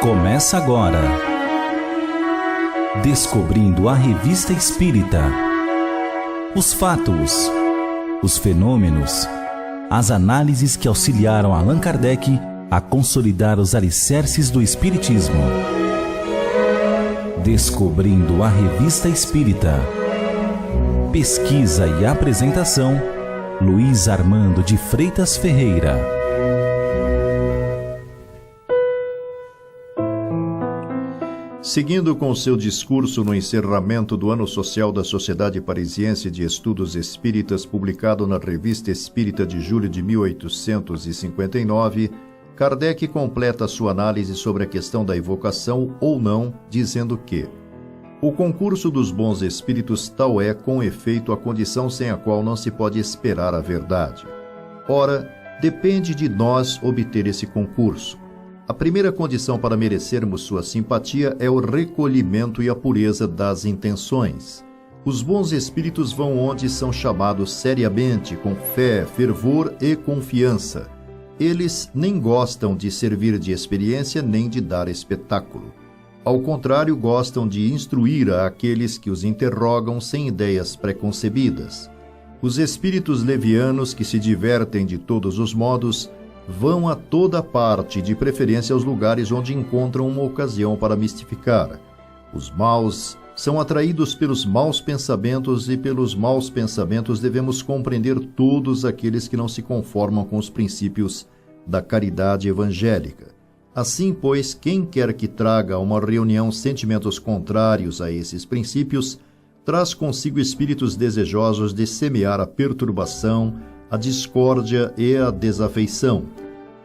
Começa agora. Descobrindo a Revista Espírita. Os fatos, os fenômenos, as análises que auxiliaram Allan Kardec a consolidar os alicerces do Espiritismo. Descobrindo a Revista Espírita. Pesquisa e apresentação, Luiz Armando de Freitas Ferreira. Seguindo com seu discurso no encerramento do Ano Social da Sociedade Parisiense de Estudos Espíritas, publicado na Revista Espírita de julho de 1859, Kardec completa sua análise sobre a questão da evocação ou não, dizendo que o concurso dos bons espíritos tal é, com efeito, a condição sem a qual não se pode esperar a verdade. Ora, depende de nós obter esse concurso. A primeira condição para merecermos sua simpatia é o recolhimento e a pureza das intenções. Os bons espíritos vão onde são chamados seriamente, com fé, fervor e confiança. Eles nem gostam de servir de experiência nem de dar espetáculo. Ao contrário, gostam de instruir aqueles que os interrogam sem ideias preconcebidas. Os espíritos levianos, que se divertem de todos os modos, vão a toda parte, de preferência aos lugares onde encontram uma ocasião para mistificar. Os maus são atraídos pelos maus pensamentos, e pelos maus pensamentos devemos compreender todos aqueles que não se conformam com os princípios da caridade evangélica. Assim, pois, quem quer que traga a uma reunião sentimentos contrários a esses princípios, traz consigo espíritos desejosos de semear a perturbação, a discórdia e a desafeição.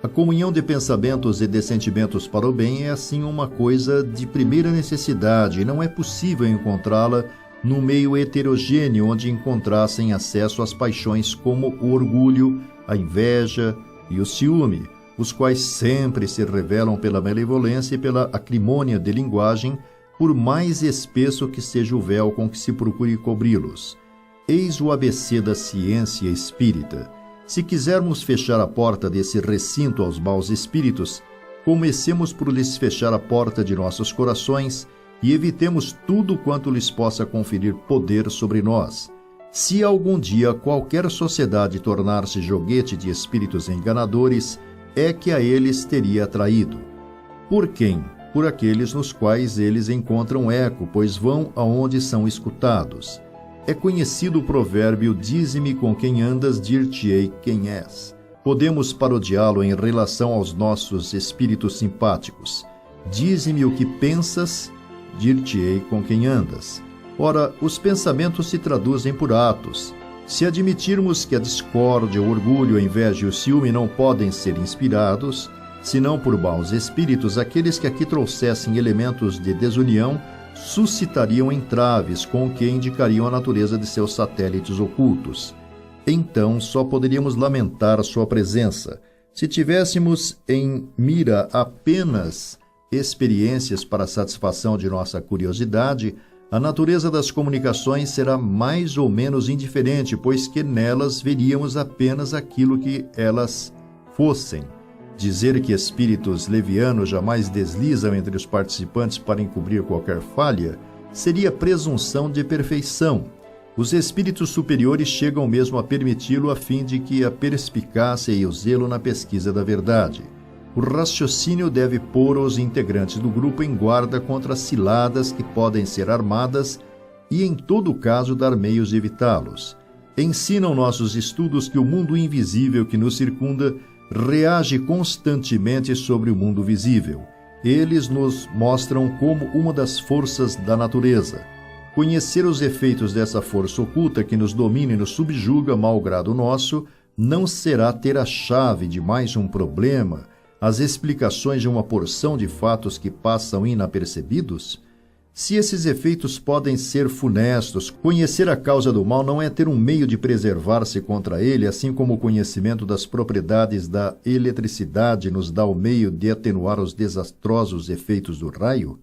A comunhão de pensamentos e de sentimentos para o bem é, assim, uma coisa de primeira necessidade, e não é possível encontrá-la no meio heterogêneo onde encontrassem acesso às paixões como o orgulho, a inveja e o ciúme, os quais sempre se revelam pela malevolência e pela acrimônia de linguagem, por mais espesso que seja o véu com que se procure cobri-los. Eis o ABC da ciência espírita. Se quisermos fechar a porta desse recinto aos maus espíritos, comecemos por lhes fechar a porta de nossos corações e evitemos tudo quanto lhes possa conferir poder sobre nós. Se algum dia qualquer sociedade tornar-se joguete de espíritos enganadores, é que a eles teria atraído. Por quem? Por aqueles nos quais eles encontram eco, pois vão aonde são escutados. É conhecido o provérbio: dize-me com quem andas, dir-te-ei quem és. Podemos parodiá-lo em relação aos nossos espíritos simpáticos. Dize-me o que pensas, dir-te-ei com quem andas. Ora, os pensamentos se traduzem por atos. Se admitirmos que a discórdia, o orgulho, a inveja e o ciúme não podem ser inspirados, senão por maus espíritos, aqueles que aqui trouxessem elementos de desunião suscitariam entraves com o que indicariam a natureza de seus satélites ocultos. Então, só poderíamos lamentar sua presença. Se tivéssemos em mira apenas experiências para a satisfação de nossa curiosidade, a natureza das comunicações será mais ou menos indiferente, pois que nelas veríamos apenas aquilo que elas fossem. Dizer que espíritos levianos jamais deslizam entre os participantes para encobrir qualquer falha seria presunção de perfeição. Os espíritos superiores chegam mesmo a permiti-lo a fim de que a perspicácia e o zelo na pesquisa da verdade. O raciocínio deve pôr os integrantes do grupo em guarda contra as ciladas que podem ser armadas e, em todo caso, dar meios de evitá-los. Ensinam nossos estudos que o mundo invisível que nos circunda reage constantemente sobre o mundo visível. Eles nos mostram como uma das forças da natureza. Conhecer os efeitos dessa força oculta que nos domina e nos subjuga, mau grado nosso, não será ter a chave de mais um problema, as explicações de uma porção de fatos que passam inapercebidos? Se esses efeitos podem ser funestos, conhecer a causa do mal não é ter um meio de preservar-se contra ele, assim como o conhecimento das propriedades da eletricidade nos dá o meio de atenuar os desastrosos efeitos do raio?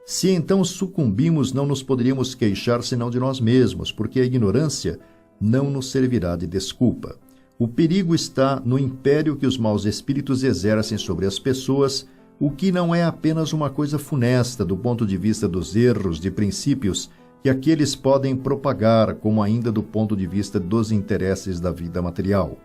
Se então sucumbimos, não nos poderíamos queixar senão de nós mesmos, porque a ignorância não nos servirá de desculpa. O perigo está no império que os maus espíritos exercem sobre as pessoas, o que não é apenas uma coisa funesta do ponto de vista dos erros de princípios que aqueles podem propagar, como ainda do ponto de vista dos interesses da vida material.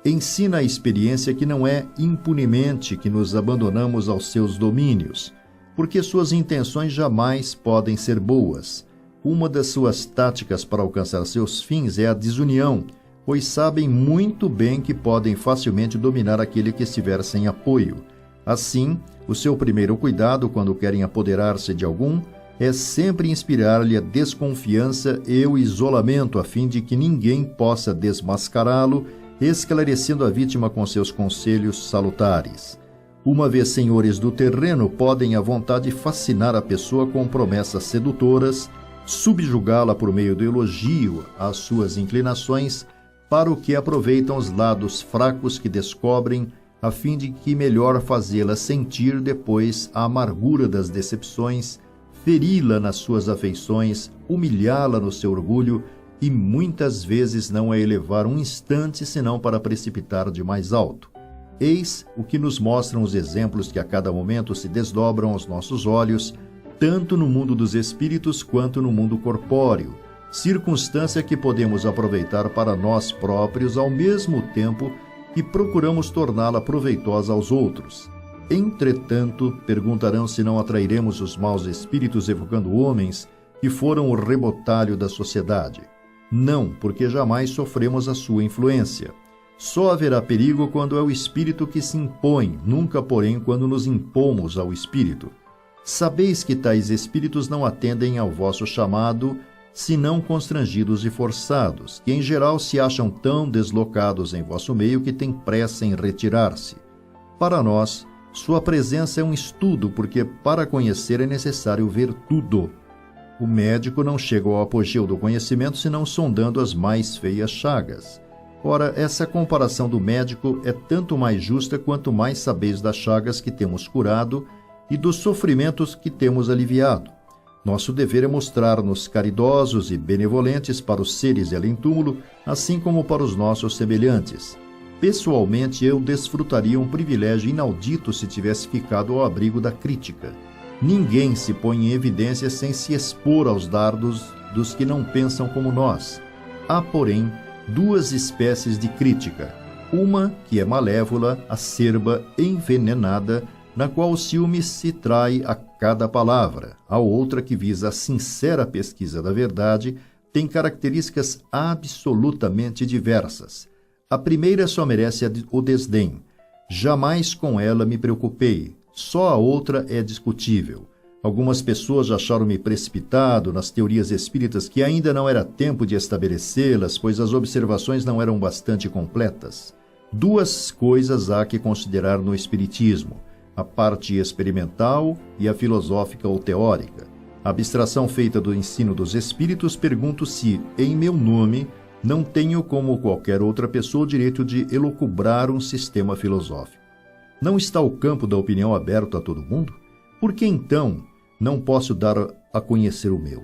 Ensina a experiência que não é impunemente que nos abandonamos aos seus domínios, porque suas intenções jamais podem ser boas. Uma das suas táticas para alcançar seus fins é a desunião, pois sabem muito bem que podem facilmente dominar aquele que estiver sem apoio. Assim, o seu primeiro cuidado quando querem apoderar-se de algum é sempre inspirar-lhe a desconfiança e o isolamento, a fim de que ninguém possa desmascará-lo, esclarecendo a vítima com seus conselhos salutares. Uma vez senhores do terreno, podem à vontade fascinar a pessoa com promessas sedutoras, subjugá-la por meio do elogio às suas inclinações, para o que aproveitam os lados fracos que descobrem, a fim de que melhor fazê-la sentir depois a amargura das decepções, feri-la nas suas afeições, humilhá-la no seu orgulho e muitas vezes não a elevar um instante senão para precipitar de mais alto. Eis o que nos mostram os exemplos que a cada momento se desdobram aos nossos olhos, tanto no mundo dos espíritos quanto no mundo corpóreo, circunstância que podemos aproveitar para nós próprios ao mesmo tempo que procuramos torná-la proveitosa aos outros. Entretanto, perguntarão se não atrairemos os maus espíritos evocando homens que foram o rebotalho da sociedade. Não, porque jamais sofremos a sua influência. Só haverá perigo quando é o espírito que se impõe, nunca, porém, quando nos impomos ao espírito. Sabeis que tais espíritos não atendem ao vosso chamado, senão constrangidos e forçados, que em geral se acham tão deslocados em vosso meio que têm pressa em retirar-se. Para nós, sua presença é um estudo, porque para conhecer é necessário ver tudo. O médico não chega ao apogeu do conhecimento senão sondando as mais feias chagas. Ora, essa comparação do médico é tanto mais justa quanto mais sabeis das chagas que temos curado e dos sofrimentos que temos aliviado. Nosso dever é mostrar-nos caridosos e benevolentes para os seres de além-túmulo, assim como para os nossos semelhantes. Pessoalmente, eu desfrutaria um privilégio inaudito se tivesse ficado ao abrigo da crítica. Ninguém se põe em evidência sem se expor aos dardos dos que não pensam como nós. Há, porém, duas espécies de crítica. Uma que é malévola, acerba, envenenada, na qual o ciúme se trai a cada palavra. A outra, que visa a sincera pesquisa da verdade, tem características absolutamente diversas. A primeira só merece o desdém. Jamais com ela me preocupei. Só a outra é discutível. Algumas pessoas acharam-me precipitado nas teorias espíritas que ainda não era tempo de estabelecê-las, pois as observações não eram bastante completas. Duas coisas há que considerar no espiritismo: a parte experimental e a filosófica ou teórica. A abstração feita do ensino dos espíritos, pergunto se, em meu nome, não tenho, como qualquer outra pessoa, o direito de elucubrar um sistema filosófico. Não está o campo da opinião aberto a todo mundo? Por que, então, não posso dar a conhecer o meu?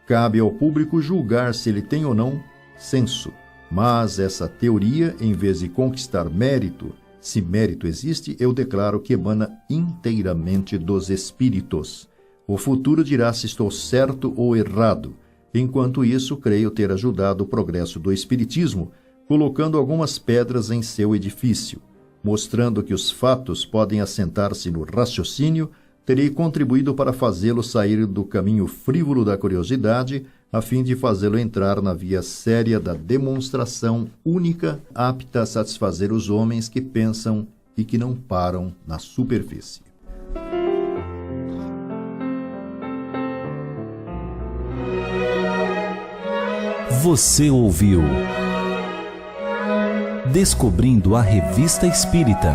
Cabe ao público julgar se ele tem ou não senso. Mas essa teoria, em vez de conquistar mérito, se mérito existe, eu declaro que emana inteiramente dos espíritos. O futuro dirá se estou certo ou errado. Enquanto isso, creio ter ajudado o progresso do espiritismo, colocando algumas pedras em seu edifício. Mostrando que os fatos podem assentar-se no raciocínio, terei contribuído para fazê-lo sair do caminho frívolo da curiosidade, a fim de fazê-lo entrar na via séria da demonstração única, apta a satisfazer os homens que pensam e que não param na superfície. Você ouviu Descobrindo a Revista Espírita.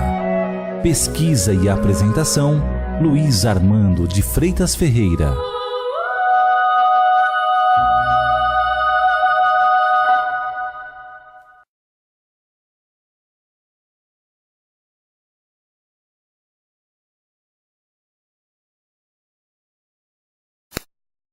Pesquisa e apresentação, Luiz Armando de Freitas Ferreira.